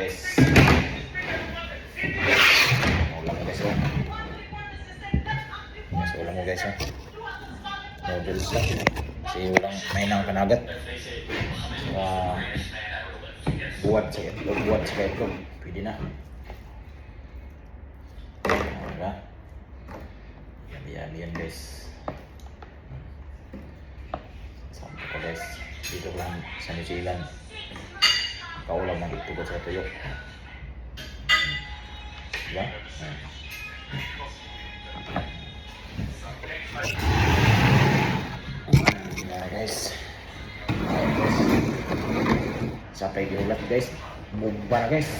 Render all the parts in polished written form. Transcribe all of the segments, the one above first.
guys. Ulam mo guys oh. Mas ulam mo guys oh. Noodles lang. Kasi walang mainang panagat. Buwat sa itlog. Pwede na. Diba? Yan guys. Sampo ko guys. Dito lang sa New Zealand. Kaulam ng ito sa tuyo. Diba? Yan guys. Sampai ginulat guys. Bumba na guys.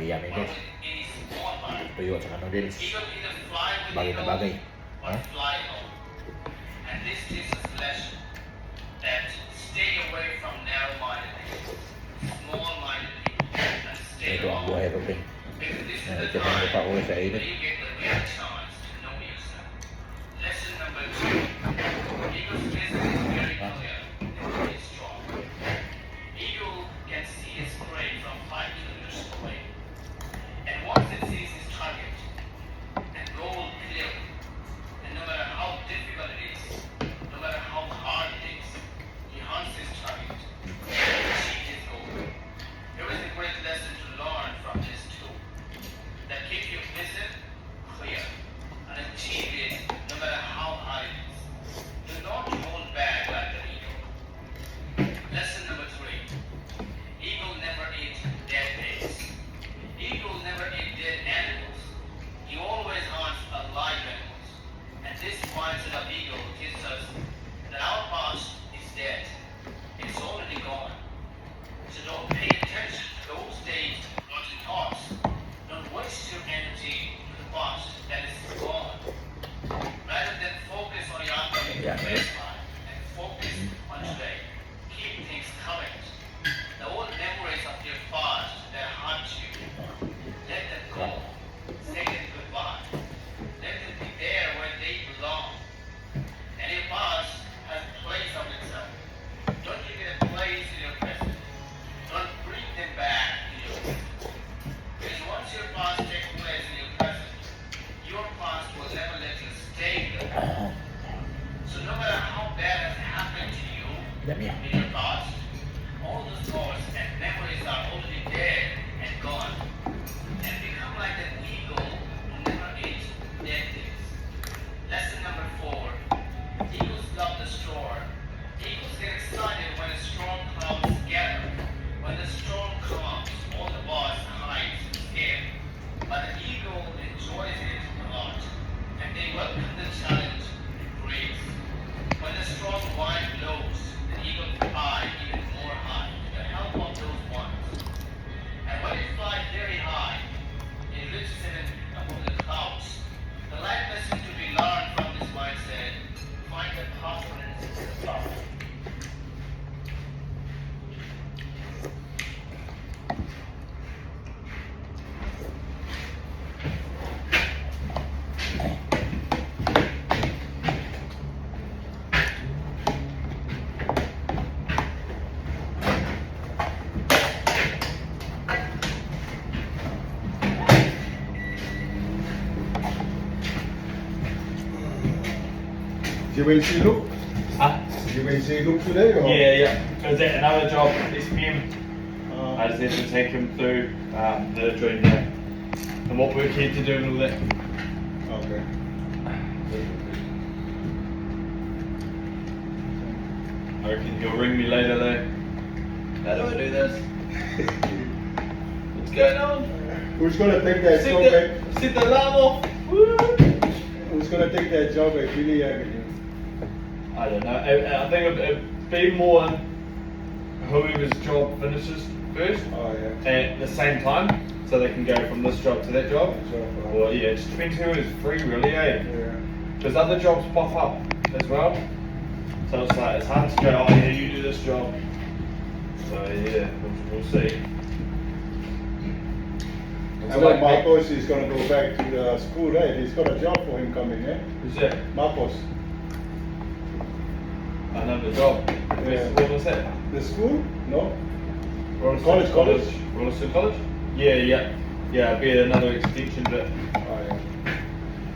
Yummy guys. Tuyo at saka noodles. Bagay na bagay. Huh? Ito ang buhay rin. Ito ang mukha ko sa init. Dami yan. All those thoughts and memories are already dead and gone and become like an eagle who never ate dead things. Lesson number 4. Eagles love the storm. Eagles get excited when a strong clouds gather. When the storm comes, all the birds hide scared. But the eagle enjoys it a lot and they welcome the challenge with grace. When the strong wind blows, the eagle flies even more high with the help of those ones. And when it flies very high, it reaches even above the clouds. The life lesson to be learned from this mindset: find the confidence in the cloud. You will see, look. Ah, You been seeing Luke today or? Yeah. Is that another job, SPM? I just had to take him through the joint there. And what work he had to do and all that. Okay. I reckon he'll ring me later though. How do I do this? What's going on? Who's gonna take that job back? Set the alarm off. Woo! Who's gonna take that job at Billy Avenue? I don't know. I think it'd be more whoever's job finishes first Oh yeah. at the same time, so they can go from this job to that job. Job, Or yeah, it just depends who is free really, eh? Yeah. Because other jobs pop up as well. So it's like, it's hard to go, oh yeah, you do this job. So yeah, we'll see. I know Marcos is gonna go back to the school, right? He's got a job for him coming, eh? Who's that? Marcos. Another job. Yeah. What was that? The school? No? Rolleston College? Rolleston College? Yeah. Yeah, be another extension, but Oh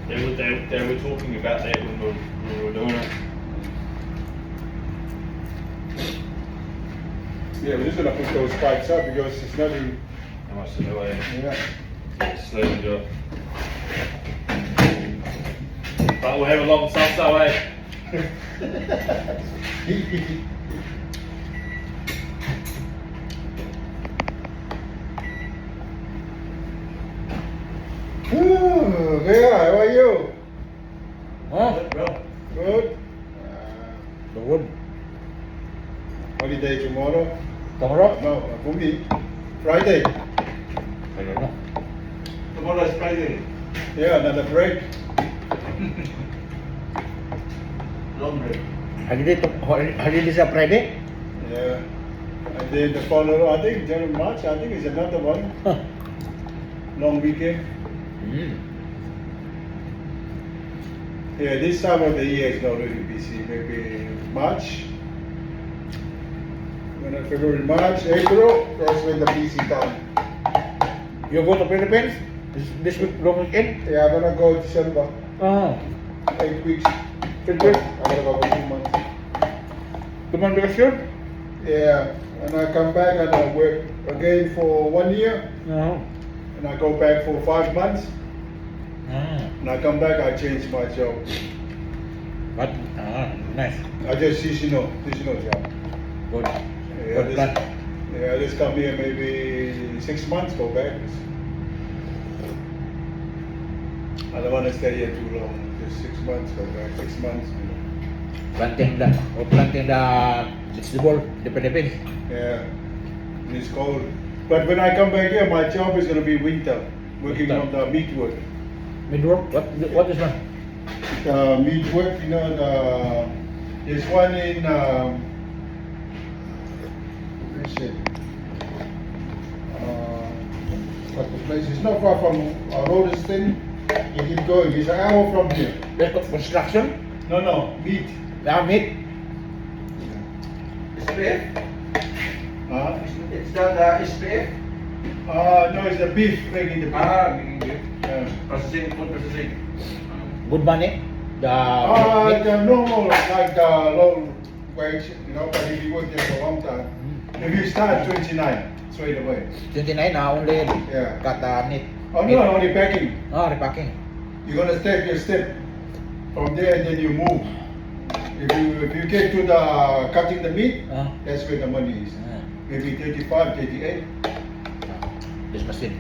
yeah. they were talking about that when we were doing it. Yeah, we're just gonna put those pipes up because it's not in. How much in the way? Yeah. Slowly do it. But we'll have a long salsa, eh? Yeah, how are you? Huh? Good. Good. Holiday tomorrow? Tomorrow? No, Bumi. Friday. I don't know. Tomorrow is Friday. Yeah, another break. Long break. Holiday is a Friday? Yeah. And then the following, I think January, March, I think is another one. Huh. Long weekend. Mm. Yeah, this time of the year is not really busy. Maybe March. When February, March, April, that's when the busy time. You go to Philippines? This week, long weekend? Yeah, I'm gonna go December. Oh. 8 weeks. Good, good. I'm gonna go for 2 months. 2 months vacation? Yeah, and I come back and I work again for 1 year, No. and I go back for 5 months, Ah. and I come back, I change my job. But, nice. I just seasonal job. Good. Yeah, Good plan. I just come here maybe 6 months, go back. I don't want to stay here too long. Just 6 months, go back. 6 months. Planting the vegetable in the Philippines. Yeah, and it's cold. But when I come back here, my job is going to be winter, working on the meat work. Midwork? What is one? Meat work, you know, there's one in, where's it? What's the place? It's not far from Rolleston. You keep going, it's an hour from here. Construction? No, meat. Meat? SPF? Huh? It's not SPF? No, it's the beef, making the beef. Making beef. Yeah. Processing, food processing. Good money? The meat? The normal, like the low wage, you know, but if you work there for a long time, if you start 29, straight away. 29 now only Yeah. got meat. Oh no, only packing. Oh, repacking. You're gonna step your step from there and then you move. If you get to the cutting the meat, that's where the money is. Maybe 35, 38. This machine.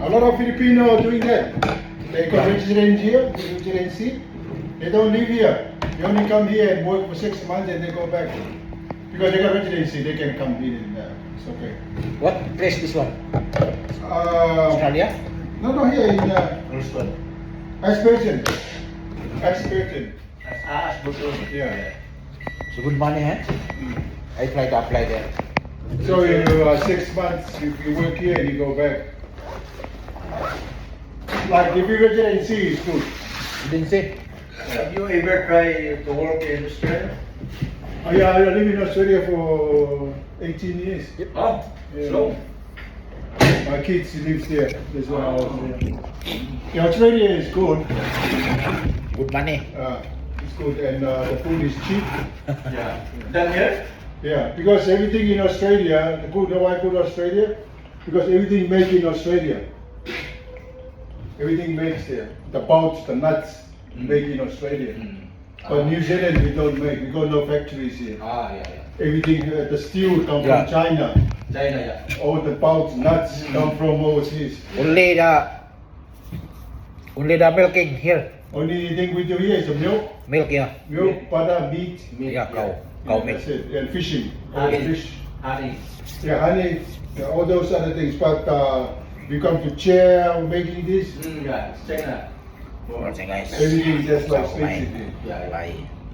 A lot of Filipino doing that. They got resident here, residency. They don't live here. They only come here and work for 6 months and they go back. Because they got residency, they can come in and it's okay. What place this one? Australia? No, here in Roasted. Ashburton. Yeah. So good money, eh? I try to apply there. So you 6 months, if you work here and you go back. Like if you residency is good. You didn't say? Have you ever tried to work in Australia? Yeah, I live in Australia for 18 years. Oh, Yeah. so? My kids live there. That's why I was there. Yeah, Australia is good. Good money. It's good, and the food is cheap. Yeah. Done here? Yeah, because everything in Australia, the good, know why good Australia? Because everything made in Australia. Everything makes there. The pouch, the nuts, made in Australia. But New Zealand we don't make. We got no factories here. Ah, yeah. Everything, the steel come Yeah. from China. China, yeah. All the pouch nuts come from overseas. Only the milking here. Only thing we do here is the milk, Milk, yeah. milk, butter, meat. Yeah, cow Yeah, milk. that's it. And fishing. All the Honey. fish. Honey. Yeah, honey, yeah, all those other things. But we come to chair making this. Yeah, China. Okay guys. Everything just like Bye. expensive. Yeah. Bye.